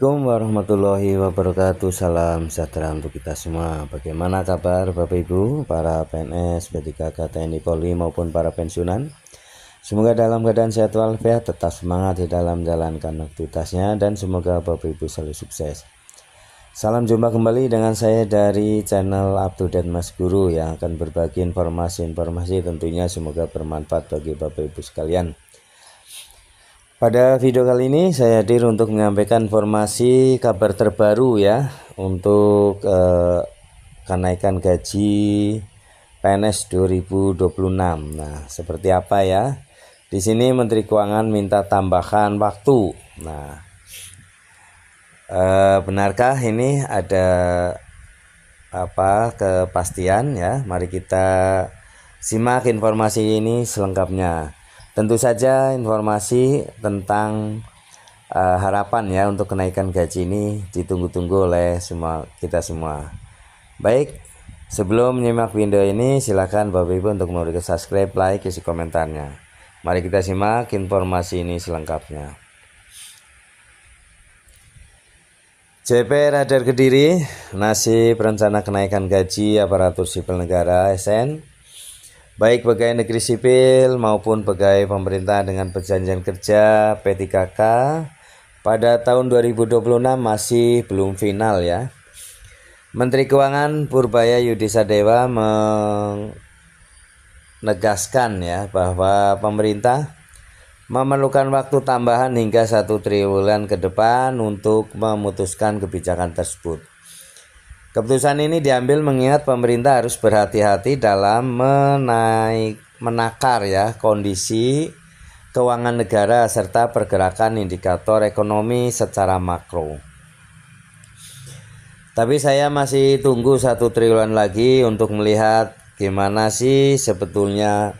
Assalamualaikum warahmatullahi wabarakatuh. Salam sejahtera untuk kita semua. Bagaimana kabar Bapak Ibu, para PNS, P3K, TNI, Polri maupun para pensiunan? Semoga dalam keadaan sehat walafiat, tetap semangat di dalam menjalankan aktivitasnya, dan semoga Bapak Ibu selalu sukses. Salam jumpa kembali dengan saya dari channel Up to Date Mas Guru yang akan berbagi informasi tentunya semoga bermanfaat bagi Bapak Ibu sekalian. Pada video kali ini saya hadir untuk menyampaikan informasi kabar terbaru ya untuk kenaikan gaji PNS 2026. Nah, seperti apa ya? Di sini Menteri Keuangan minta tambahan waktu. Nah, benarkah ini ada kepastian ya? Mari kita simak informasi ini selengkapnya. Tentu saja informasi tentang harapan ya untuk kenaikan gaji ini ditunggu-tunggu oleh kita semua. Baik, sebelum menyimak video ini silakan Bapak Ibu untuk memberikan subscribe, like, isi komentarnya. Mari kita simak informasi ini selengkapnya. JP Radar Kediri, nasib rencana kenaikan gaji aparatur sipil negara ASN baik pegawai negeri sipil maupun pegawai pemerintah dengan perjanjian kerja P3K pada tahun 2026 masih belum final ya. Menteri Keuangan Purbaya Yudisadewa menegaskan ya bahwa pemerintah memerlukan waktu tambahan hingga 1 triwulan ke depan untuk memutuskan kebijakan tersebut. Keputusan ini diambil mengingat pemerintah harus berhati-hati dalam menakar ya kondisi keuangan negara serta pergerakan indikator ekonomi secara makro. Tapi saya masih tunggu 1 triwulan lagi untuk melihat gimana sih sebetulnya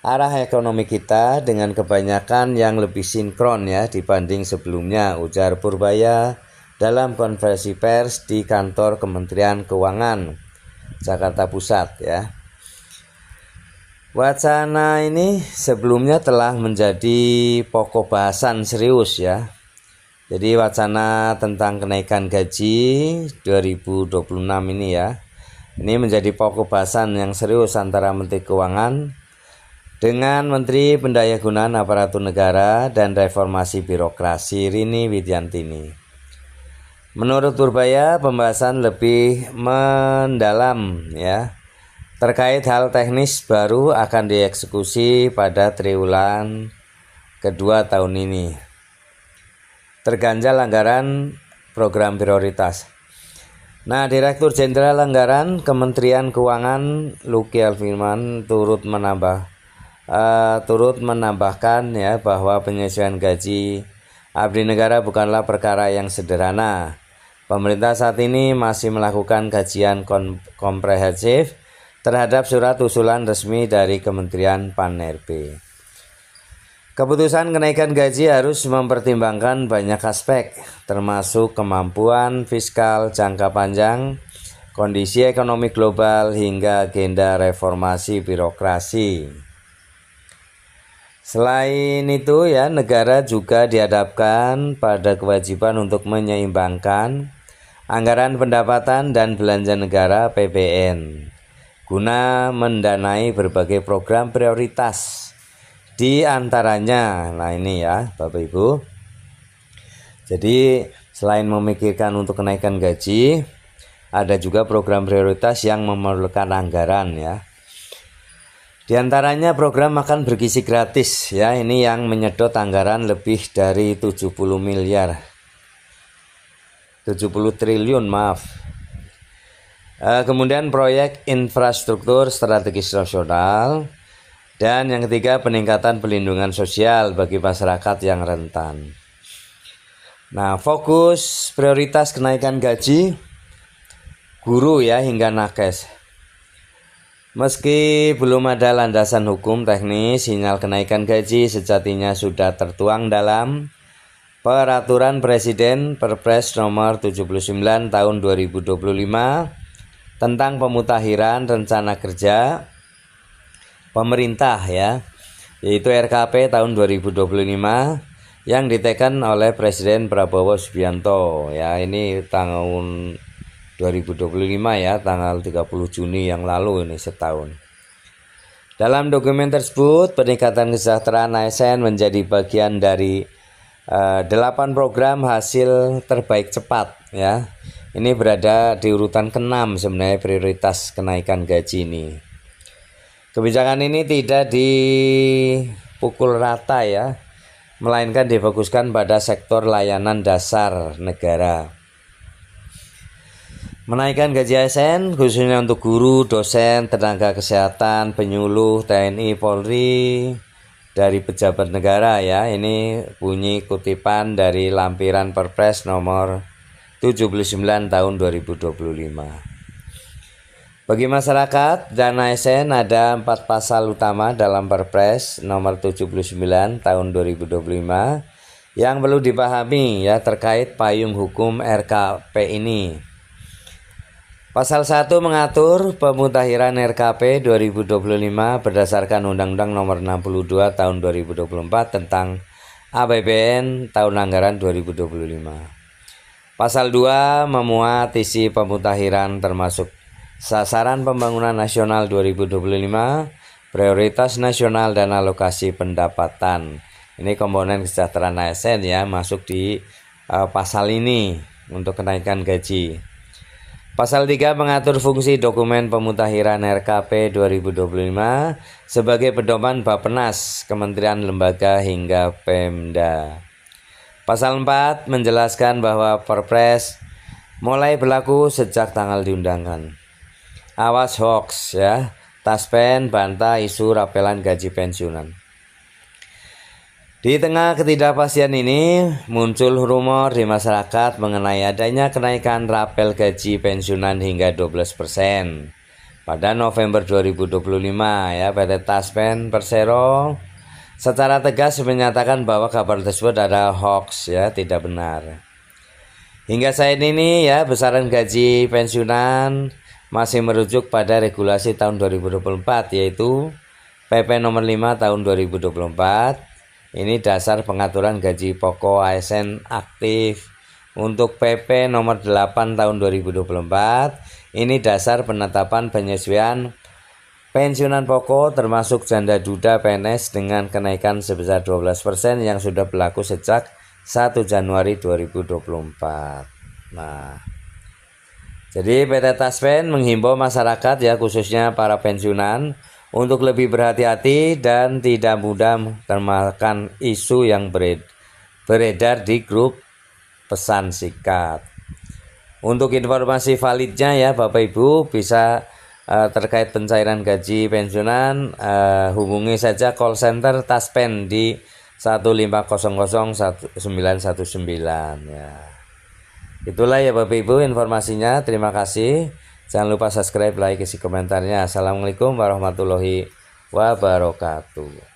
arah ekonomi kita dengan kebanyakan yang lebih sinkron ya dibanding sebelumnya, ujar Purbaya dalam konferensi pers di kantor Kementerian Keuangan Jakarta Pusat ya. Wacana ini sebelumnya telah menjadi pokok bahasan serius ya. Jadi wacana tentang kenaikan gaji 2026 ini ya. Ini menjadi pokok bahasan yang serius antara Menteri Keuangan dengan Menteri Pendayagunaan Aparatur Negara dan Reformasi Birokrasi Rini Widiantini. Menurut Purbaya, pembahasan lebih mendalam ya terkait hal teknis baru akan dieksekusi pada triwulan kedua tahun ini. Terganjal anggaran program prioritas. Nah, Direktur Jenderal Anggaran Kementerian Keuangan Luki Alfirman turut menambahkan ya bahwa penyesuaian gaji abdi negara bukanlah perkara yang sederhana. Pemerintah saat ini masih melakukan kajian komprehensif terhadap surat usulan resmi dari Kementerian Pan-RB. Keputusan kenaikan gaji harus mempertimbangkan banyak aspek, termasuk kemampuan fiskal jangka panjang, kondisi ekonomi global, hingga agenda reformasi birokrasi. Selain itu ya, negara juga dihadapkan pada kewajiban untuk menyeimbangkan anggaran pendapatan dan belanja negara (APBN) guna mendanai berbagai program prioritas. Di antaranya, nah ini ya Bapak Ibu. Jadi selain memikirkan untuk kenaikan gaji, ada juga program prioritas yang memerlukan anggaran ya. Di antaranya program makan bergizi gratis ya, ini yang menyedot anggaran lebih dari 70 triliun maaf. Kemudian proyek infrastruktur strategis nasional, dan yang ketiga peningkatan perlindungan sosial bagi masyarakat yang rentan. Nah, fokus prioritas kenaikan gaji guru ya hingga nakes. Meski belum ada landasan hukum teknis, sinyal kenaikan gaji sejatinya sudah tertuang dalam Peraturan Presiden Perpres nomor 79 tahun 2025 tentang pemutakhiran rencana kerja pemerintah ya, yaitu RKP tahun 2025 yang diteken oleh Presiden Prabowo Subianto. Ya, ini tahun 2025 ya, tanggal 30 Juni yang lalu, ini setahun. Dalam dokumen tersebut, peningkatan kesejahteraan ASN menjadi bagian dari 8 program hasil terbaik cepat ya. Ini berada di urutan ke-6 sebenarnya prioritas kenaikan gaji ini. Kebijakan ini tidak dipukul rata ya, melainkan difokuskan pada sektor layanan dasar negara. Menaikkan gaji ASN khususnya untuk guru, dosen, tenaga kesehatan, penyuluh, TNI, Polri, dari pejabat negara ya. Ini bunyi kutipan dari lampiran Perpres nomor 79 tahun 2025. Bagi masyarakat dan ASN ada 4 pasal utama dalam Perpres nomor 79 tahun 2025 yang perlu dipahami ya terkait payung hukum RKP ini. Pasal 1 mengatur pemutahiran RKP 2025 berdasarkan Undang-Undang Nomor 62 Tahun 2024 tentang APBN tahun anggaran 2025. Pasal 2 memuat isi pemutahiran termasuk sasaran pembangunan nasional 2025, prioritas nasional dan alokasi pendapatan. Ini komponen kesejahteraan ASN ya, masuk di pasal ini untuk kenaikan gaji. Pasal 3 mengatur fungsi dokumen pemutahiran RKP 2025 sebagai pedoman Bappenas, Kementerian Lembaga hingga Pemda. Pasal 4 menjelaskan bahwa Perpres mulai berlaku sejak tanggal diundangkan. Awas hoax ya, Taspen bantah isu rapelan gaji pensiunan. Di tengah ketidakpastian ini, muncul rumor di masyarakat mengenai adanya kenaikan rapel gaji pensiunan hingga 12% pada November 2025 ya. PT Taspen Persero secara tegas menyatakan bahwa kabar tersebut adalah hoax ya, tidak benar. Hingga saat ini ya, besaran gaji pensiunan masih merujuk pada regulasi tahun 2024 yaitu PP nomor 5 tahun 2024. Ini dasar pengaturan gaji pokok ASN aktif. Untuk PP nomor 8 tahun 2024, ini dasar penetapan penyesuaian pensiunan pokok termasuk janda duda PNS dengan kenaikan sebesar 12% yang sudah berlaku sejak 1 Januari 2024. Nah, jadi PT Taspen menghimbau masyarakat ya, khususnya para pensiunan, untuk lebih berhati-hati dan tidak mudah termakan isu yang beredar di grup pesan singkat. Untuk informasi validnya ya Bapak Ibu bisa terkait pencairan gaji pensiunan hubungi saja call center Taspen di 15001919 ya. Itulah ya Bapak Ibu informasinya. Terima kasih. Jangan lupa subscribe, like, isi komentarnya. Assalamualaikum warahmatullahi wabarakatuh.